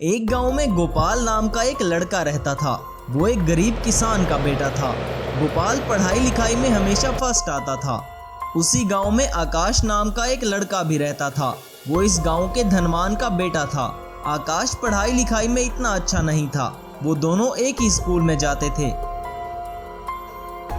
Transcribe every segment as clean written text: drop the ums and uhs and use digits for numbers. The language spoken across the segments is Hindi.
एक गांव में गोपाल नाम का एक लड़का रहता था। वो एक गरीब किसान का बेटा था। गोपाल पढ़ाई लिखाई में हमेशा फर्स्ट आता था। उसी गांव में आकाश नाम का एक लड़का भी रहता था। वो इस गांव के धनवान का बेटा था। आकाश पढ़ाई लिखाई में इतना अच्छा नहीं था। वो दोनों एक ही स्कूल में जाते थे।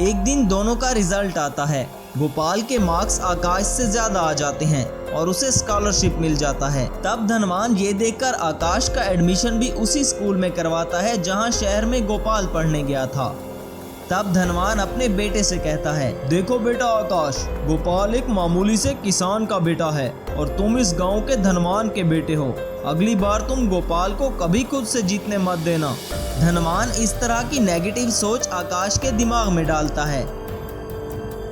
एक दिन दोनों का रिजल्ट आता है। गोपाल के मार्क्स आकाश से ज्यादा आ जाते हैं और उसे स्कॉलरशिप मिल जाता है। तब धनवान ये देखकर आकाश का एडमिशन भी उसी स्कूल में करवाता है जहां शहर में गोपाल पढ़ने गया था। तब धनवान अपने बेटे से कहता है, देखो बेटा आकाश, गोपाल एक मामूली से किसान का बेटा है और तुम इस गांव के धनवान के बेटे हो। अगली बार तुम गोपाल को कभी खुद से जीतने मत देना। धनवान इस तरह की नेगेटिव सोच आकाश के दिमाग में डालता है।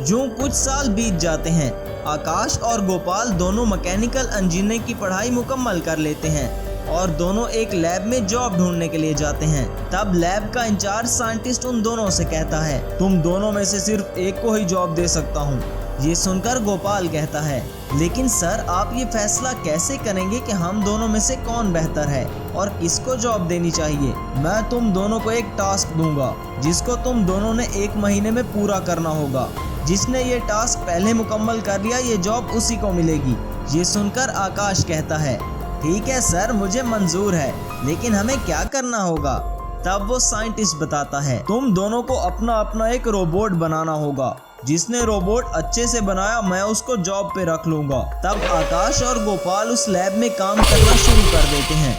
यूं कुछ साल बीत जाते हैं। आकाश और गोपाल दोनों मैकेनिकल इंजीनियरिंग की पढ़ाई मुकम्मल कर लेते हैं और दोनों एक लैब में जॉब ढूंढने के लिए जाते हैं। तब लैब का इंचार्ज साइंटिस्ट उन दोनों से कहता है, तुम दोनों में से सिर्फ एक को ही जॉब दे सकता हूँ। ये सुनकर गोपाल कहता है, लेकिन सर आप ये फैसला कैसे करेंगे कि हम दोनों में से कौन बेहतर है और किसको जॉब देनी चाहिए? मैं तुम दोनों को एक टास्क दूंगा जिसको तुम दोनों ने 1 महीने में पूरा करना होगा। जिसने ये टास्क पहले मुकम्मल कर लिया ये जॉब उसी को मिलेगी। ये सुनकर आकाश कहता है, ठीक है सर, मुझे मंजूर है, लेकिन हमें क्या करना होगा? तब वो साइंटिस्ट बताता है, तुम दोनों को अपना अपना एक रोबोट बनाना होगा। जिसने रोबोट अच्छे से बनाया मैं उसको जॉब पे रख लूंगा। तब आकाश और गोपाल उस लैब में काम करना शुरू कर देते हैं।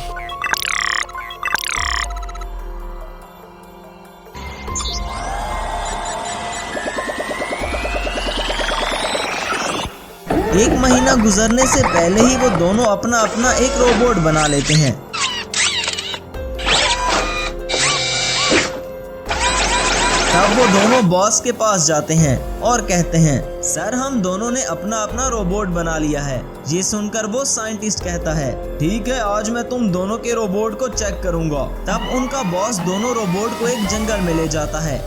एक महीना गुजरने से पहले ही वो दोनों अपना अपना एक रोबोट बना लेते हैं। तब वो दोनों बॉस के पास जाते हैं और कहते हैं, सर हम दोनों ने अपना अपना रोबोट बना लिया है। ये सुनकर वो साइंटिस्ट कहता है, ठीक है, आज मैं तुम दोनों के रोबोट को चेक करूंगा। तब उनका बॉस दोनों रोबोट को एक जंगल में ले जाता है।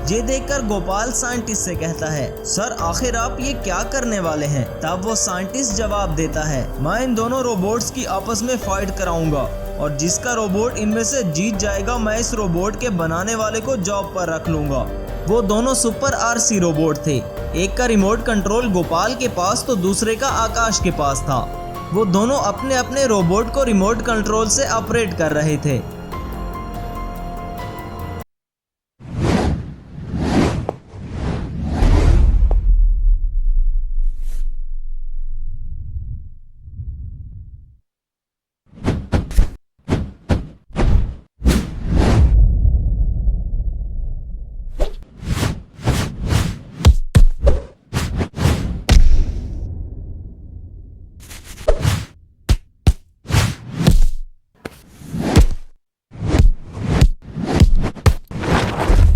ये देखकर गोपाल साइंटिस्ट से कहता है, सर आखिर आप ये क्या करने वाले हैं? तब वो साइंटिस्ट जवाब देता है, मैं इन दोनों रोबोट्स की आपस में फाइट कराऊंगा और जिसका रोबोट इनमें से जीत जाएगा मैं इस रोबोट के बनाने वाले को जॉब पर रख लूंगा। वो दोनों सुपर आरसी रोबोट थे। एक का रिमोट कंट्रोल गोपाल के पास तो दूसरे का आकाश के पास था। वो दोनों अपने अपने रोबोट को रिमोट कंट्रोल से ऑपरेट कर रहे थे।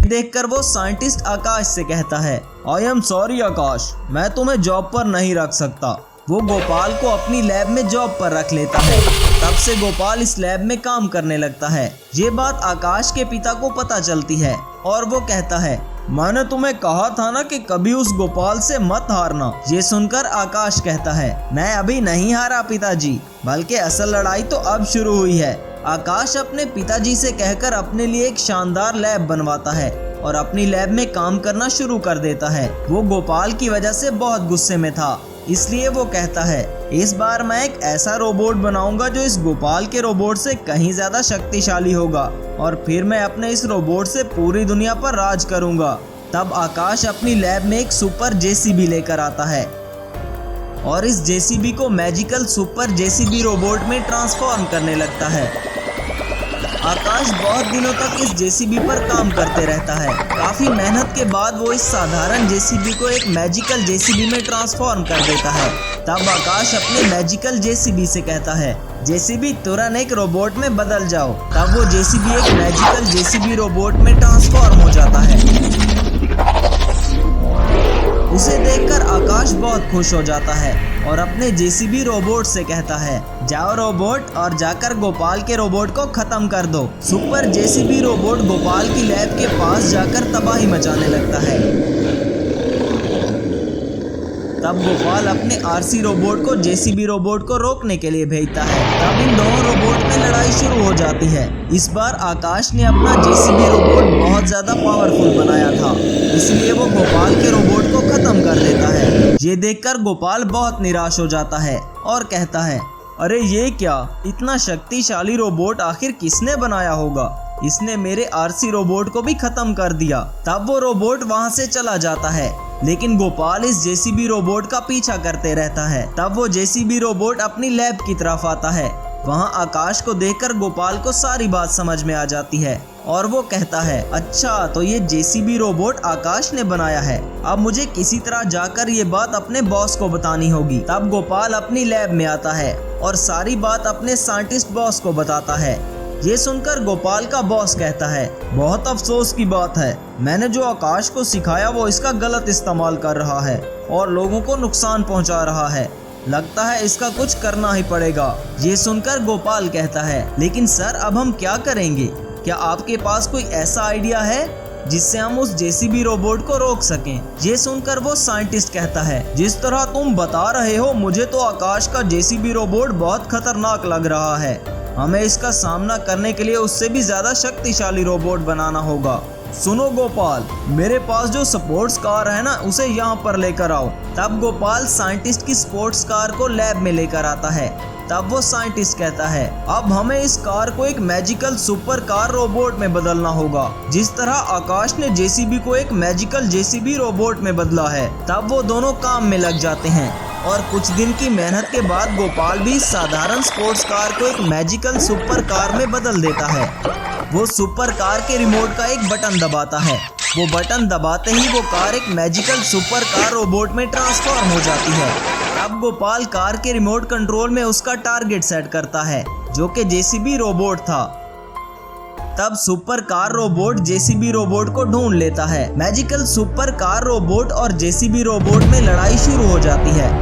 देखकर वो साइंटिस्ट आकाश से कहता है, आई एम सॉरी आकाश, मैं तुम्हें जॉब पर नहीं रख सकता। वो गोपाल को अपनी लैब में जॉब पर रख लेता है। तब से गोपाल इस लैब में काम करने लगता है। ये बात आकाश के पिता को पता चलती है और वो कहता है, मैंने तुम्हें कहा था ना कि कभी उस गोपाल से मत हारना। ये सुनकर आकाश कहता है, मैं अभी नहीं हारा पिताजी, बल्कि असल लड़ाई तो अब शुरू हुई है। आकाश अपने पिताजी से कहकर अपने लिए एक शानदार लैब बनवाता है और अपनी लैब में काम करना शुरू कर देता है। वो गोपाल की वजह से बहुत गुस्से में था, इसलिए वो कहता है, इस बार मैं एक ऐसा रोबोट बनाऊंगा जो इस गोपाल के रोबोट से कहीं ज्यादा शक्तिशाली होगा और फिर मैं अपने इस रोबोट से पूरी दुनिया पर राज करूंगा। तब आकाश अपनी लैब में एक सुपर जेसीबी लेकर आता है और इस जेसीबी को मैजिकल सुपर जेसीबी रोबोट में ट्रांसफॉर्म करने लगता है। आकाश बहुत दिनों तक इस जेसीबी पर काम करते रहता है। काफी मेहनत के बाद वो इस साधारण जेसीबी को एक मैजिकल जेसीबी में ट्रांसफॉर्म कर देता है। तब आकाश अपने मैजिकल जेसीबी से कहता है, जेसीबी तुरंत एक रोबोट में बदल जाओ। तब वो जेसीबी एक मैजिकल जेसीबी रोबोट में ट्रांसफॉर्म हो जाता है। उसे देखकर आकाश बहुत खुश हो जाता है और अपने जेसीबी रोबोट से कहता है, जाओ रोबोट और जाकर गोपाल के रोबोट को खत्म कर दो। सुपर जेसीबी रोबोट गोपाल की लैब के पास जाकर तबाही मचाने लगता है। तब गोपाल अपने आरसी रोबोट को जेसीबी रोबोट को रोकने के लिए भेजता है। तब इन दोनों रोबोट में लड़ाई शुरू हो जाती है। इस बार आकाश ने अपना जेसीबी रोबोट बहुत ज्यादा पावरफुल बनाया था, इसलिए वो गोपाल के रोबोट को खत्म कर देता है। ये देखकर गोपाल बहुत निराश हो जाता है और कहता है, अरे ये क्या, इतना शक्तिशाली रोबोट आखिर किसने बनाया होगा? इसने मेरे आरसी रोबोट को भी खत्म कर दिया। तब वो रोबोट वहाँ से चला जाता है, लेकिन गोपाल इस जेसीबी रोबोट का पीछा करते रहता है। तब वो जेसीबी रोबोट अपनी लैब की तरफ आता है। वहाँ आकाश को देखकर गोपाल को सारी बात समझ में आ जाती है और वो कहता है, अच्छा तो ये जेसीबी रोबोट आकाश ने बनाया है। अब मुझे किसी तरह जाकर ये बात अपने बॉस को बतानी होगी। तब गोपाल अपनी लैब में आता है और सारी बात अपने साइंटिस्ट बॉस को बताता है। ये सुनकर गोपाल का बॉस कहता है, बहुत अफसोस की बात है, मैंने जो आकाश को सिखाया वो इसका गलत इस्तेमाल कर रहा है और लोगों को नुकसान पहुंचा रहा है। लगता है इसका कुछ करना ही पड़ेगा। ये सुनकर गोपाल कहता है, लेकिन सर अब हम क्या करेंगे? क्या आपके पास कोई ऐसा आइडिया है जिससे हम उस जेसीबी रोबोट को रोक सकें? ये सुनकर वो साइंटिस्ट कहता है, जिस तरह तुम बता रहे हो मुझे तो आकाश का जेसीबी रोबोट बहुत खतरनाक लग रहा है। हमें इसका सामना करने के लिए उससे भी ज्यादा शक्तिशाली रोबोट बनाना होगा। सुनो गोपाल, मेरे पास जो स्पोर्ट्स कार है ना, उसे यहाँ पर लेकर आओ। तब गोपाल साइंटिस्ट की स्पोर्ट्स कार को लैब में लेकर आता है। तब वो साइंटिस्ट कहता है, अब हमें इस कार को एक मैजिकल सुपर कार रोबोट में बदलना होगा, जिस तरह आकाश ने जेसीबी को एक मैजिकल जेसीबी रोबोट में बदला है। तब वो दोनों काम में लग जाते हैं और कुछ दिन की मेहनत के बाद गोपाल भी साधारण स्पोर्ट्स कार को एक मैजिकल सुपर कार में बदल देता है। वो सुपर कार के रिमोट का एक बटन दबाता है। वो बटन दबाते ही वो कार एक मैजिकल सुपर कार रोबोट में ट्रांसफॉर्म हो जाती है। अब गोपाल कार के रिमोट कंट्रोल में उसका टारगेट सेट करता है, जो कि जेसीबी रोबोट था। तब super car robot JCB robot को ढूंढ लेता है। मैजिकल सुपर कार रोबोट और जेसीबी रोबोट में लड़ाई शुरू हो जाती है।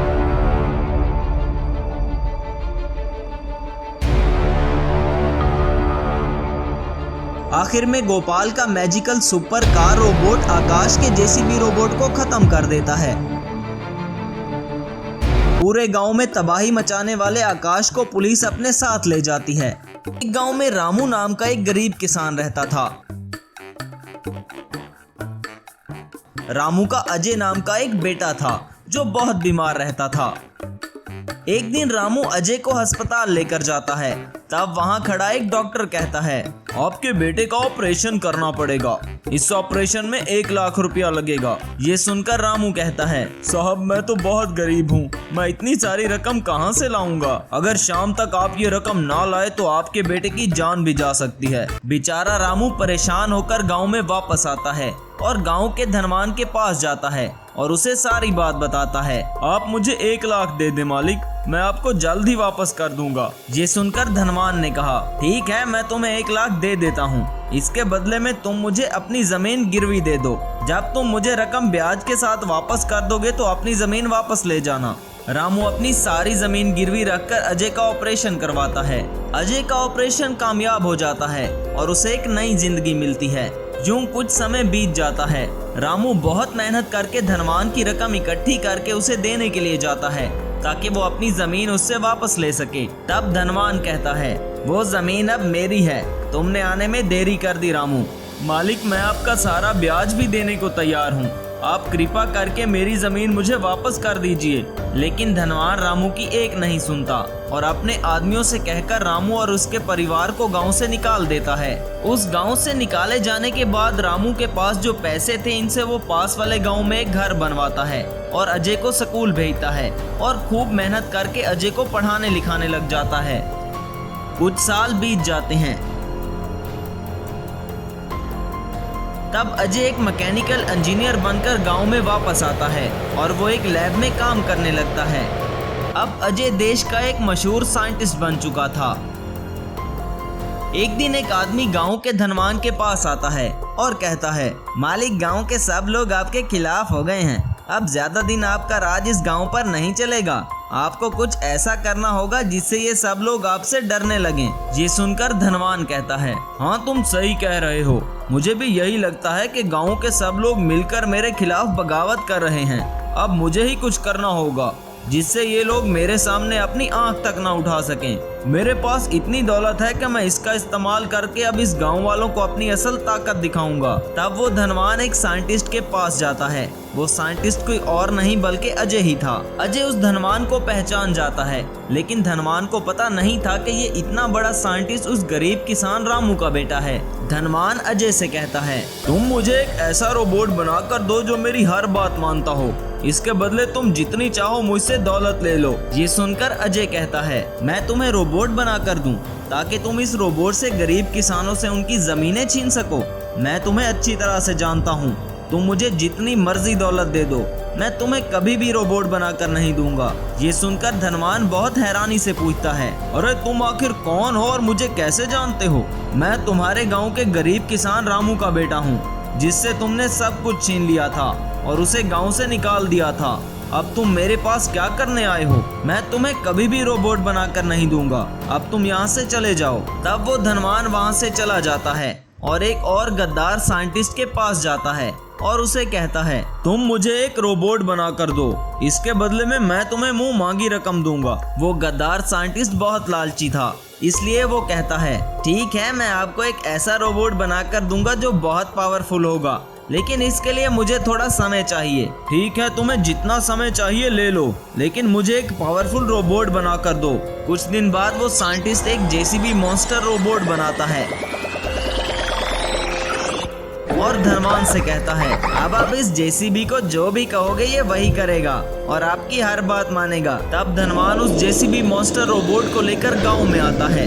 आखिर में गोपाल का मैजिकल सुपर कार रोबोट आकाश के जेसीबी रोबोट को खत्म कर देता है। पूरे गांव में तबाही मचाने वाले आकाश को पुलिस अपने साथ ले जाती है। एक गांव में रामू नाम का एक गरीब किसान रहता था। रामू का अजय नाम का एक बेटा था जो बहुत बीमार रहता था। एक दिन रामू अजय को अस्पताल लेकर जाता है। तब वहां खड़ा एक डॉक्टर कहता है, आपके बेटे का ऑपरेशन करना पड़ेगा। इस ऑपरेशन में 1 लाख रुपया लगेगा। ये सुनकर रामू कहता है, साहब मैं तो बहुत गरीब हूँ, मैं इतनी सारी रकम कहाँ से लाऊंगा? अगर शाम तक आप ये रकम ना लाए तो आपके बेटे की जान भी जा सकती है। बेचारा रामू परेशान होकर गाँव में वापस आता है और गाँव के धनवान के पास जाता है और उसे सारी बात बताता है। आप मुझे 1 लाख दे दे मालिक, मैं आपको जल्द ही वापस कर दूंगा। ये सुनकर धनवान ने कहा, ठीक है मैं तुम्हें 1 लाख दे देता हूँ, इसके बदले में तुम मुझे अपनी जमीन गिरवी दे दो। जब तुम मुझे रकम ब्याज के साथ वापस कर दोगे तो अपनी जमीन वापस ले जाना। रामू अपनी सारी जमीन गिरवी रखकर अजय का ऑपरेशन करवाता है। अजय का ऑपरेशन कामयाब हो जाता है और उसे एक नई जिंदगी मिलती है। यूं कुछ समय बीत जाता है। रामू बहुत मेहनत करके धनवान की रकम इकट्ठी करके उसे देने के लिए जाता है ताकि वो अपनी जमीन उससे वापस ले सके। तब धनवान कहता है, वो जमीन अब मेरी है, तुमने आने में देरी कर दी रामू। मालिक मैं आपका सारा ब्याज भी देने को तैयार हूँ, आप कृपा करके मेरी जमीन मुझे वापस कर दीजिए। लेकिन धनवान रामू की एक नहीं सुनता और अपने आदमियों से कहकर रामू और उसके परिवार को गांव से निकाल देता है। उस गांव से निकाले जाने के बाद रामू के पास जो पैसे थे इनसे वो पास वाले गांव में एक घर बनवाता है और अजय को स्कूल भेजता है और खूब मेहनत करके अजय को पढ़ाने लिखाने लग जाता है। कुछ साल बीत जाते हैं। तब अजय एक मैकेनिकल इंजीनियर बनकर गांव में वापस आता है और वो एक लैब में काम करने लगता है। अब अजय देश का एक मशहूर साइंटिस्ट बन चुका था। एक दिन एक आदमी गांव के धनवान के पास आता है और कहता है, मालिक गांव के सब लोग आपके खिलाफ हो गए हैं, अब ज्यादा दिन आपका राज इस गांव पर नहीं चलेगा। आपको कुछ ऐसा करना होगा जिससे ये सब लोग आपसे डरने लगें। ये सुनकर धनवान कहता है, हाँ तुम सही कह रहे हो, मुझे भी यही लगता है कि गांव के सब लोग मिलकर मेरे खिलाफ बगावत कर रहे हैं। अब मुझे ही कुछ करना होगा जिससे ये लोग मेरे सामने अपनी आंख तक ना उठा सकें। मेरे पास इतनी दौलत है कि मैं इसका इस्तेमाल करके अब इस गांव वालों को अपनी असल ताकत दिखाऊंगा। तब वो धनवान एक साइंटिस्ट के पास जाता है। वो साइंटिस्ट कोई और नहीं बल्कि अजय ही था। अजय उस धनवान को पहचान जाता है, लेकिन धनवान को पता नहीं था कि ये इतना बड़ा साइंटिस्ट उस गरीब किसान रामू का बेटा है। धनवान अजय से कहता है, तुम मुझे एक ऐसा रोबोट बनाकर दो जो मेरी हर बात मानता हो। इसके बदले तुम जितनी चाहो मुझसे दौलत ले लो। ये सुनकर अजय कहता है, मैं तुम्हें रोबोट बना कर दूं ताकि तुम इस रोबोट से गरीब किसानों से उनकी जमीनें छीन सको। मैं तुम्हें अच्छी तरह से जानता हूँ, तुम मुझे जितनी मर्जी दौलत दे दो, मैं तुम्हें कभी भी रोबोट बनाकर नहीं दूंगा। ये सुनकर धनवान बहुत हैरानी से पूछता है, अरे तुम आखिर कौन हो और मुझे कैसे जानते हो? मैं तुम्हारे गाँव के गरीब किसान रामू का बेटा हूँ, जिससे तुमने सब कुछ छीन लिया था और उसे गांव से निकाल दिया था। अब तुम मेरे पास क्या करने आए हो? मैं तुम्हें कभी भी रोबोट बनाकर नहीं दूंगा। अब तुम यहाँ से चले जाओ। तब वो धनवान वहाँ से चला जाता है और एक और गद्दार साइंटिस्ट के पास जाता है और उसे कहता है, तुम मुझे एक रोबोट बना कर दो, इसके बदले में मैं तुम्हें मुंह मांगी रकम दूंगा। वो गद्दार साइंटिस्ट बहुत लालची था, इसलिए वो कहता है, ठीक है, मैं आपको एक ऐसा रोबोट बनाकर दूंगा जो बहुत पावरफुल होगा, लेकिन इसके लिए मुझे थोड़ा समय चाहिए। ठीक है, तुम्हें जितना समय चाहिए ले लो, लेकिन मुझे एक पावरफुल रोबोट बना कर दो। कुछ दिन बाद वो साइंटिस्ट एक जेसीबी मॉन्स्टर रोबोट बनाता है और धनवान से कहता है, अब आप इस जेसीबी को जो भी कहोगे ये वही करेगा और आपकी हर बात मानेगा। तब धनवान उस जेसीबी मॉन्स्टर रोबोट को लेकर गांव में आता है।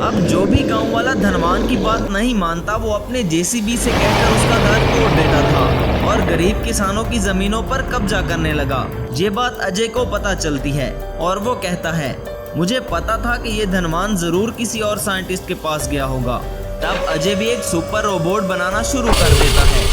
अब जो भी गांव वाला धनवान की बात नहीं मानता, वो अपने जेसीबी से कहकर उसका घर तोड़ देता था और गरीब किसानों की जमीनों पर कब्जा करने लगा। ये बात अजय को पता चलती है और वो कहता है, मुझे पता था कि ये धनवान जरूर किसी और साइंटिस्ट के पास गया होगा। तब अजय भी एक सुपर रोबोट बनाना शुरू कर देता है।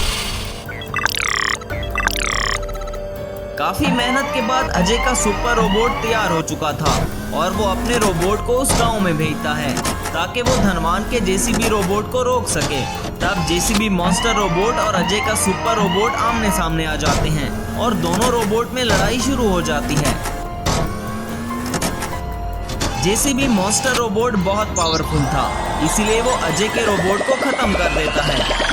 काफी मेहनत के बाद अजय का सुपर रोबोट तैयार हो चुका था और वो अपने रोबोट को उस गांव में भेजता है ताकि वो धनवान के जेसीबी रोबोट को रोक सके। तब जेसीबी मॉन्स्टर रोबोट और अजय का सुपर रोबोट आमने सामने आ जाते हैं और दोनों रोबोट में लड़ाई शुरू हो जाती है। जेसीबी मॉन्स्टर रोबोट बहुत पावरफुल था, इसीलिए वो अजय के रोबोट को खत्म कर देता है।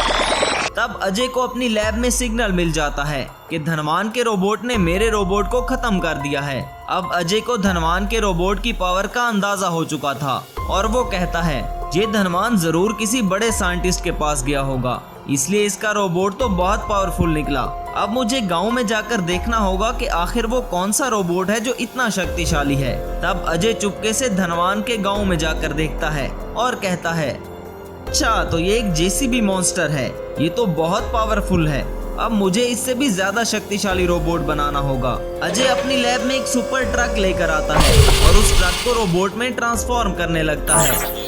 तब अजय को अपनी लैब में सिग्नल मिल जाता है कि धनवान के रोबोट ने मेरे रोबोट को खत्म कर दिया है। अब अजय को धनवान के रोबोट की पावर का अंदाजा हो चुका था और वो कहता है, ये धनवान जरूर किसी बड़े साइंटिस्ट के पास गया होगा, इसलिए इसका रोबोट तो बहुत पावरफुल निकला। अब मुझे गांव में जाकर देखना होगा कि आखिर वो कौन सा रोबोट है जो इतना शक्तिशाली है। तब अजय चुपके से धनवान के गांव में जाकर देखता है और कहता है, अच्छा, तो ये एक जेसीबी मॉन्स्टर है, ये तो बहुत पावरफुल है। अब मुझे इससे भी ज्यादा शक्तिशाली रोबोट बनाना होगा। अजय अपनी लैब में एक सुपर ट्रक लेकर आता है और उस ट्रक को रोबोट में ट्रांसफॉर्म करने लगता है।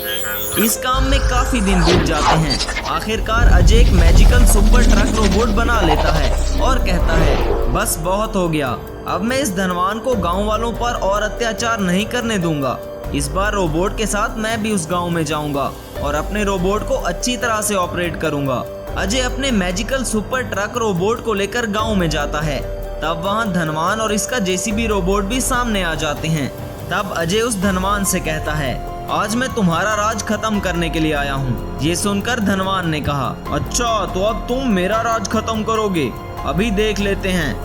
इस काम में काफी दिन बीत जाते हैं। आखिरकार अजय एक मैजिकल सुपर ट्रक रोबोट बना लेता है और कहता है, बस बहुत हो गया, अब मैं इस धनवान को गांव वालों पर और अत्याचार नहीं करने दूंगा। इस बार रोबोट के साथ मैं भी उस गांव में जाऊंगा और अपने रोबोट को अच्छी तरह से ऑपरेट करूंगा। अजय अपने मैजिकल सुपर ट्रक रोबोट को लेकर गांव में जाता है। तब वहां धनवान और इसका जेसीबी रोबोट भी सामने आ जाते हैं। तब अजय उस धनवान से कहता है, आज मैं तुम्हारा राज खत्म करने के लिए आया हूँ। ये सुनकर धनवान ने कहा, अच्छा, तो अब तुम मेरा राज खत्म करोगे, अभी देख लेते हैं।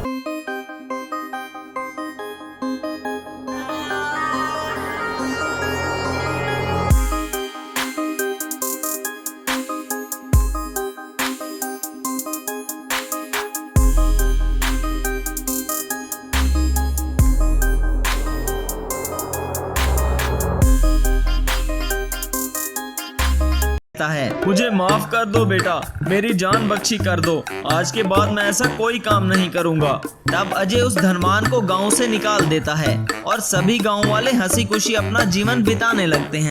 है, मुझे माफ कर दो बेटा, मेरी जान बख्शी कर दो, आज के बाद मैं ऐसा कोई काम नहीं करूंगा। तब अजय उस धनवान को गांव से निकाल देता है और सभी गांव वाले हंसी खुशी अपना जीवन बिताने लगते हैं।